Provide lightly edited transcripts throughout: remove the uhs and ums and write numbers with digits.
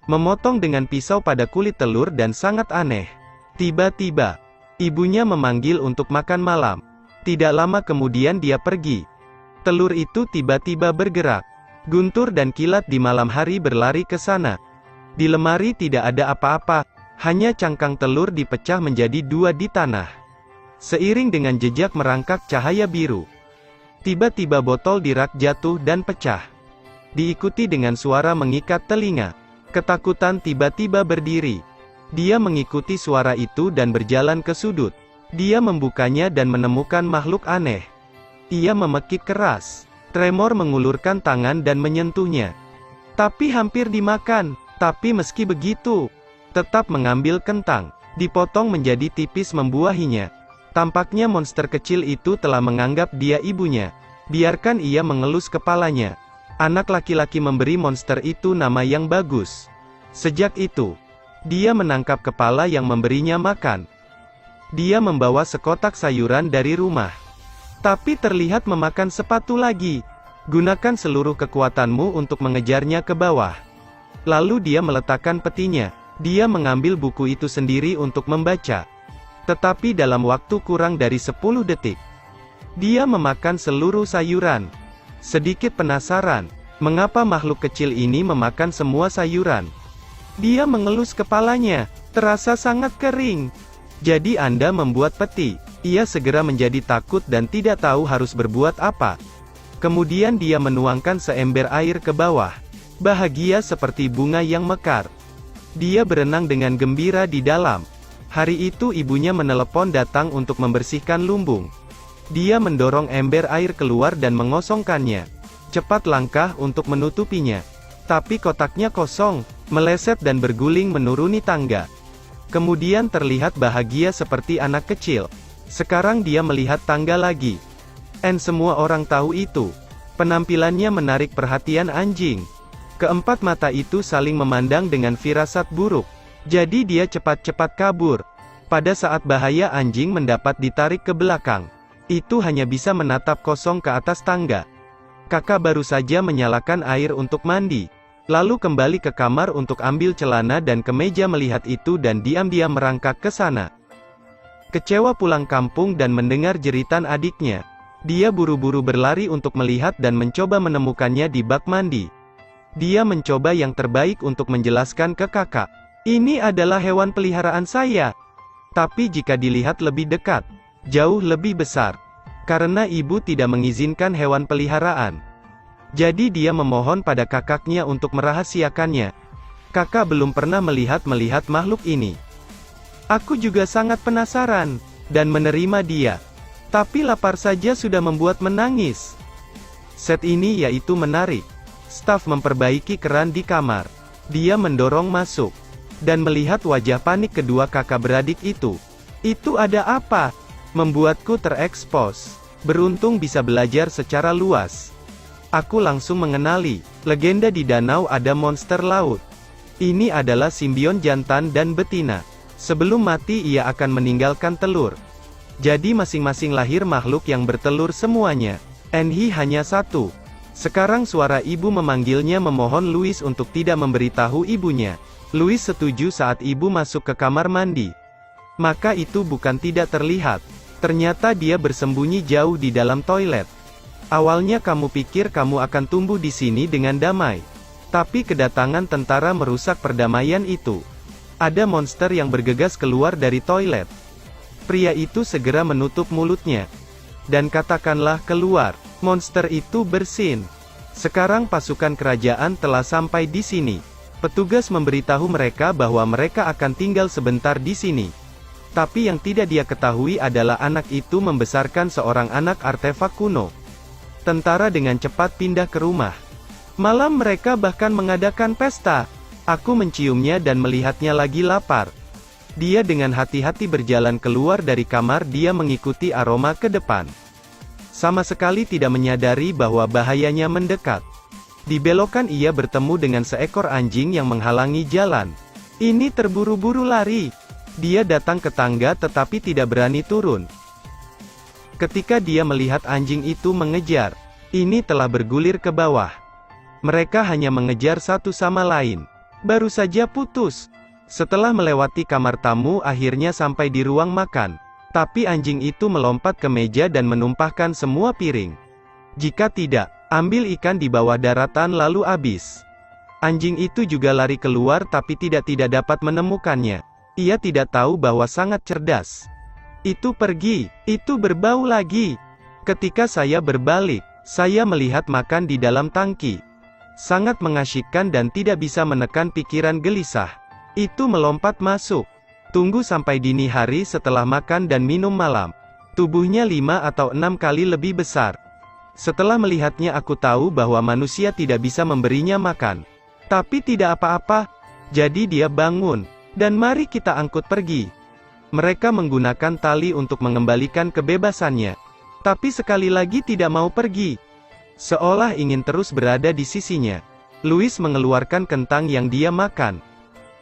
memotong dengan pisau pada kulit telur dan sangat aneh. Tiba-tiba, ibunya memanggil untuk makan malam. Tidak lama kemudian dia pergi. Telur itu tiba-tiba bergerak. Guntur dan Kilat di malam hari berlari ke sana. Di lemari tidak ada apa-apa, hanya cangkang telur dipecah menjadi dua di tanah. Seiring dengan jejak merangkak cahaya biru, tiba-tiba botol di rak jatuh dan pecah. Diikuti dengan suara mengikat telinga. Ketakutan tiba-tiba berdiri. Dia mengikuti suara itu dan berjalan ke sudut. Dia membukanya dan menemukan makhluk aneh. Ia memekik keras. Tremor mengulurkan tangan dan menyentuhnya. Tapi hampir dimakan. Tapi meski begitu, tetap mengambil kentang. Dipotong menjadi tipis membuahinya. Tampaknya monster kecil itu telah menganggap dia ibunya. Biarkan ia mengelus kepalanya. Anak laki-laki memberi monster itu nama yang bagus. Sejak itu, dia menangkap kepala yang memberinya makan. Dia membawa sekotak sayuran dari rumah. Tapi terlihat memakan sepatu lagi. Gunakan seluruh kekuatanmu untuk mengejarnya ke bawah. Lalu dia meletakkan petinya. Dia mengambil buku itu sendiri untuk membaca. Tetapi dalam waktu kurang dari 10 detik, dia memakan seluruh sayuran. Sedikit penasaran, mengapa makhluk kecil ini memakan semua sayuran? Dia mengelus kepalanya, terasa sangat kering. Jadi Anda membuat peti. Ia segera menjadi takut dan tidak tahu harus berbuat apa. Kemudian dia menuangkan seember air ke bawah. Bahagia seperti bunga yang mekar. Dia berenang dengan gembira di dalam. Hari itu ibunya menelepon datang untuk membersihkan lumbung. Dia mendorong ember air keluar dan mengosongkannya. Cepat langkah untuk menutupinya. Tapi kotaknya kosong, meleset dan berguling menuruni tangga. Kemudian terlihat bahagia seperti anak kecil. Sekarang dia melihat tangga lagi. Semua orang tahu itu. Penampilannya menarik perhatian anjing. Keempat mata itu saling memandang dengan firasat buruk. Jadi dia cepat-cepat kabur. Pada saat bahaya anjing mendapat ditarik ke belakang. Itu hanya bisa menatap kosong ke atas tangga. Kakak baru saja menyalakan air untuk mandi. Lalu kembali ke kamar untuk ambil celana dan kemeja melihat itu dan diam-diam merangkak ke sana. Kecewa pulang kampung dan mendengar jeritan adiknya. Dia buru-buru berlari untuk melihat dan mencoba menemukannya di bak mandi. Dia mencoba yang terbaik untuk menjelaskan ke kakak. Ini adalah hewan peliharaan saya. Tapi jika dilihat lebih dekat, jauh lebih besar. Karena ibu tidak mengizinkan hewan peliharaan. Jadi dia memohon pada kakaknya untuk merahasiakannya. Kakak belum pernah melihat makhluk ini. Aku juga sangat penasaran, dan menerima dia. Tapi lapar saja sudah membuat menangis. Set ini yaitu menarik. Staf memperbaiki keran di kamar. Dia mendorong masuk. Dan melihat wajah panik kedua kakak beradik itu. Itu ada apa? Membuatku terekspos. Beruntung bisa belajar secara luas. Aku langsung mengenali, legenda di danau ada monster laut. Ini adalah simbion jantan dan betina. Sebelum mati ia akan meninggalkan telur. Jadi masing-masing lahir makhluk yang bertelur semuanya. Enhi hanya satu. Sekarang suara ibu memanggilnya memohon Louis untuk tidak memberitahu ibunya. Louis setuju saat ibu masuk ke kamar mandi. Maka itu bukan tidak terlihat. Ternyata dia bersembunyi jauh di dalam toilet. Awalnya kamu pikir kamu akan tumbuh di sini dengan damai. Tapi kedatangan tentara merusak perdamaian itu. Ada monster yang bergegas keluar dari toilet. Pria itu segera menutup mulutnya. Dan katakanlah keluar. Monster itu bersin. Sekarang pasukan kerajaan telah sampai di sini. Petugas memberitahu mereka bahwa mereka akan tinggal sebentar di sini. Tapi yang tidak dia ketahui adalah anak itu membesarkan seorang anak artefak kuno. Tentara dengan cepat pindah ke rumah. Malam mereka bahkan mengadakan pesta. Aku menciumnya dan melihatnya lagi lapar. Dia dengan hati-hati berjalan keluar dari kamar. Dia mengikuti aroma ke depan. Sama sekali tidak menyadari bahwa bahayanya mendekat. Di belokan ia bertemu dengan seekor anjing yang menghalangi jalan. Ini terburu-buru lari. Dia datang ke tangga tetapi tidak berani turun. Ketika dia melihat anjing itu mengejar, ini telah bergulir ke bawah. Mereka hanya mengejar satu sama lain. Baru saja putus. Setelah melewati kamar tamu akhirnya sampai di ruang makan. Tapi anjing itu melompat ke meja dan menumpahkan semua piring. Jika tidak, ambil ikan di bawah daratan lalu habis. Anjing itu juga lari keluar tapi tidak dapat menemukannya. Ia tidak tahu bahwa sangat cerdas. Itu pergi, itu berbau lagi. Ketika saya berbalik, saya melihat makan di dalam tangki. Sangat mengasyikkan dan tidak bisa menekan pikiran gelisah. Itu melompat masuk. Tunggu sampai dini hari setelah makan dan minum malam. Tubuhnya 5 atau 6 kali lebih besar. Setelah melihatnya aku tahu bahwa manusia tidak bisa memberinya makan. Tapi tidak apa-apa. Jadi dia bangun. Dan mari kita angkut pergi. Mereka menggunakan tali untuk mengembalikan kebebasannya. Tapi sekali lagi tidak mau pergi. Seolah ingin terus berada di sisinya. Louis mengeluarkan kentang yang dia makan.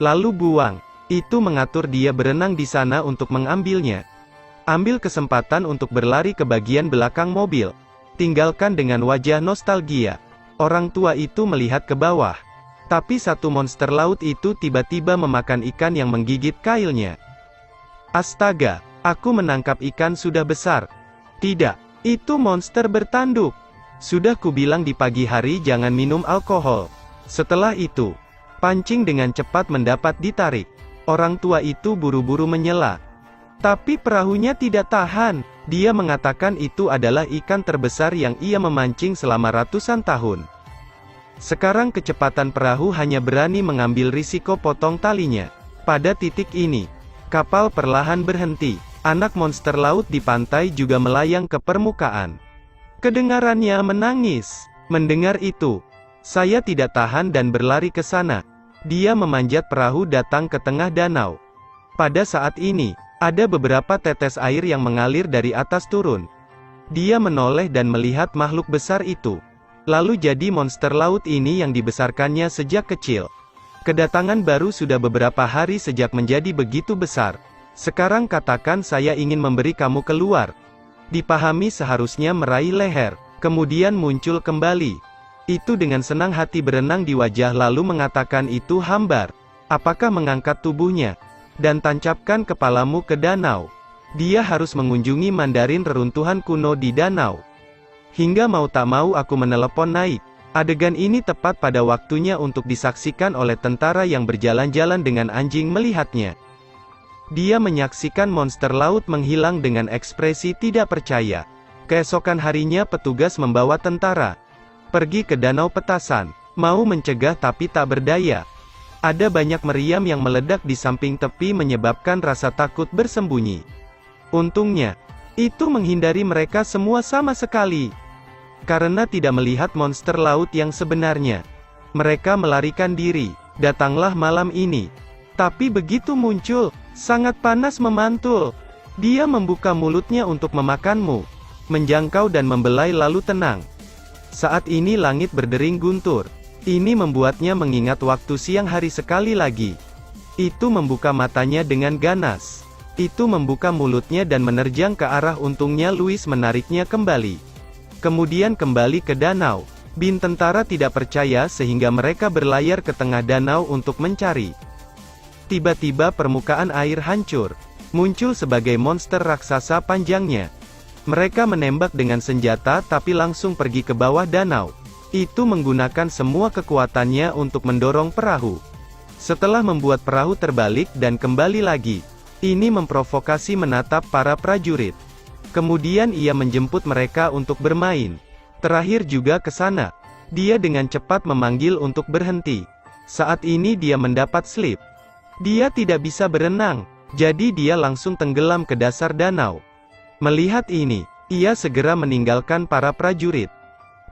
Lalu buang. Itu mengatur dia berenang di sana untuk mengambilnya. Ambil kesempatan untuk berlari ke bagian belakang mobil. Tinggalkan dengan wajah nostalgia. Orang tua itu melihat ke bawah. Tapi satu monster laut itu tiba-tiba memakan ikan yang menggigit kailnya. Astaga, aku menangkap ikan sudah besar. Tidak, itu monster bertanduk. Sudah kubilang di pagi hari jangan minum alkohol. Setelah itu, pancing dengan cepat mendapat ditarik. Orang tua itu buru-buru menyela. Tapi perahunya tidak tahan. Dia mengatakan itu adalah ikan terbesar yang ia memancing selama ratusan tahun. Sekarang kecepatan perahu hanya berani mengambil risiko potong talinya. Pada titik ini, kapal perlahan berhenti. Anak monster laut di pantai juga melayang ke permukaan. Kedengarannya menangis. Mendengar itu, saya tidak tahan dan berlari ke sana. Dia memanjat perahu datang ke tengah danau. Pada saat ini, ada beberapa tetes air yang mengalir dari atas turun. Dia menoleh dan melihat makhluk besar itu. Lalu jadi monster laut ini yang dibesarkannya sejak kecil. Kedatangan baru sudah beberapa hari sejak menjadi begitu besar. Sekarang katakan saya ingin memberi kamu keluar. Dipahami seharusnya meraih leher, kemudian muncul kembali. Itu dengan senang hati berenang di wajah lalu mengatakan itu hambar. Apakah mengangkat tubuhnya? Dan tancapkan kepalamu ke danau. Dia harus mengunjungi Mandarin reruntuhan kuno di danau. Hingga mau tak mau aku menelepon naik. Adegan ini tepat pada waktunya untuk disaksikan oleh tentara yang berjalan-jalan dengan anjing melihatnya. Dia menyaksikan monster laut menghilang dengan ekspresi tidak percaya. Keesokan harinya petugas membawa tentara pergi ke danau petasan, mau mencegah tapi tak berdaya. Ada banyak meriam yang meledak di samping tepi menyebabkan rasa takut bersembunyi. Untungnya, itu menghindari mereka semua sama sekali. Karena tidak melihat monster laut yang sebenarnya. Mereka melarikan diri. Datanglah malam ini. Tapi begitu muncul, sangat panas memantul. Dia membuka mulutnya untuk memakanmu. Menjangkau dan membelai lalu tenang. Saat ini langit berdering guntur. Ini membuatnya mengingat waktu siang hari sekali lagi. Itu membuka matanya dengan ganas. Itu membuka mulutnya dan menerjang ke arah untungnya Louis menariknya kembali. Kemudian kembali ke danau. Bin tentara tidak percaya sehingga mereka berlayar ke tengah danau untuk mencari. Tiba-tiba permukaan air hancur. Muncul sebagai monster raksasa panjangnya. Mereka menembak dengan senjata tapi langsung pergi ke bawah danau. Itu menggunakan semua kekuatannya untuk mendorong perahu. Setelah membuat perahu terbalik dan kembali lagi, ini memprovokasi menatap para prajurit. Kemudian ia menjemput mereka untuk bermain. Terakhir juga ke sana. Dia dengan cepat memanggil untuk berhenti. Saat ini dia mendapat slip. Dia tidak bisa berenang, jadi dia langsung tenggelam ke dasar danau. Melihat ini, ia segera meninggalkan para prajurit.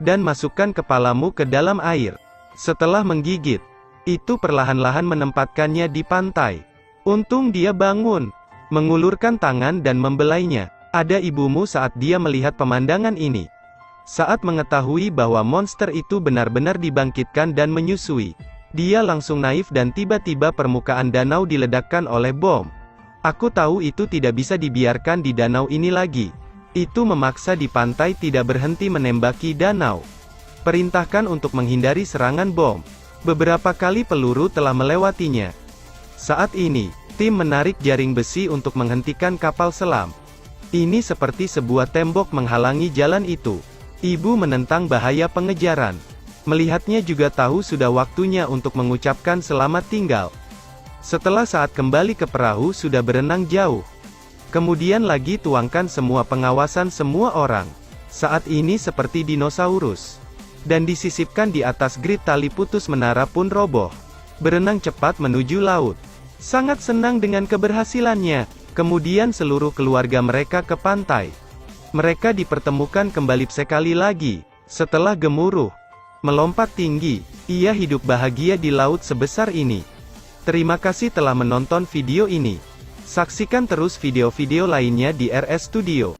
Dan masukkan kepalamu ke dalam air. Setelah menggigit, itu perlahan-lahan menempatkannya di pantai. Untung dia bangun, mengulurkan tangan dan membelainya. Ada ibumu saat dia melihat pemandangan ini. Saat mengetahui bahwa monster itu benar-benar dibangkitkan dan menyusui, dia langsung naif dan tiba-tiba permukaan danau diledakkan oleh bom. Aku tahu itu tidak bisa dibiarkan di danau ini lagi. Itu memaksa di pantai tidak berhenti menembaki danau. Perintahkan untuk menghindari serangan bom. Beberapa kali peluru telah melewatinya. Saat ini, tim menarik jaring besi untuk menghentikan kapal selam. Ini seperti sebuah tembok menghalangi jalan itu. Ibu menentang bahaya pengejaran. Melihatnya juga tahu sudah waktunya untuk mengucapkan selamat tinggal. Setelah saat kembali ke perahu sudah berenang jauh. Kemudian lagi tuangkan semua pengawasan semua orang. Saat ini seperti dinosaurus. Dan disisipkan di atas grid tali putus menara pun roboh. Berenang cepat menuju laut. Sangat senang dengan keberhasilannya. Kemudian seluruh keluarga mereka ke pantai. Mereka dipertemukan kembali sekali lagi. Setelah gemuruh, melompat tinggi, ia hidup bahagia di laut sebesar ini. Terima kasih telah menonton video ini. Saksikan terus video-video lainnya di RS Studio.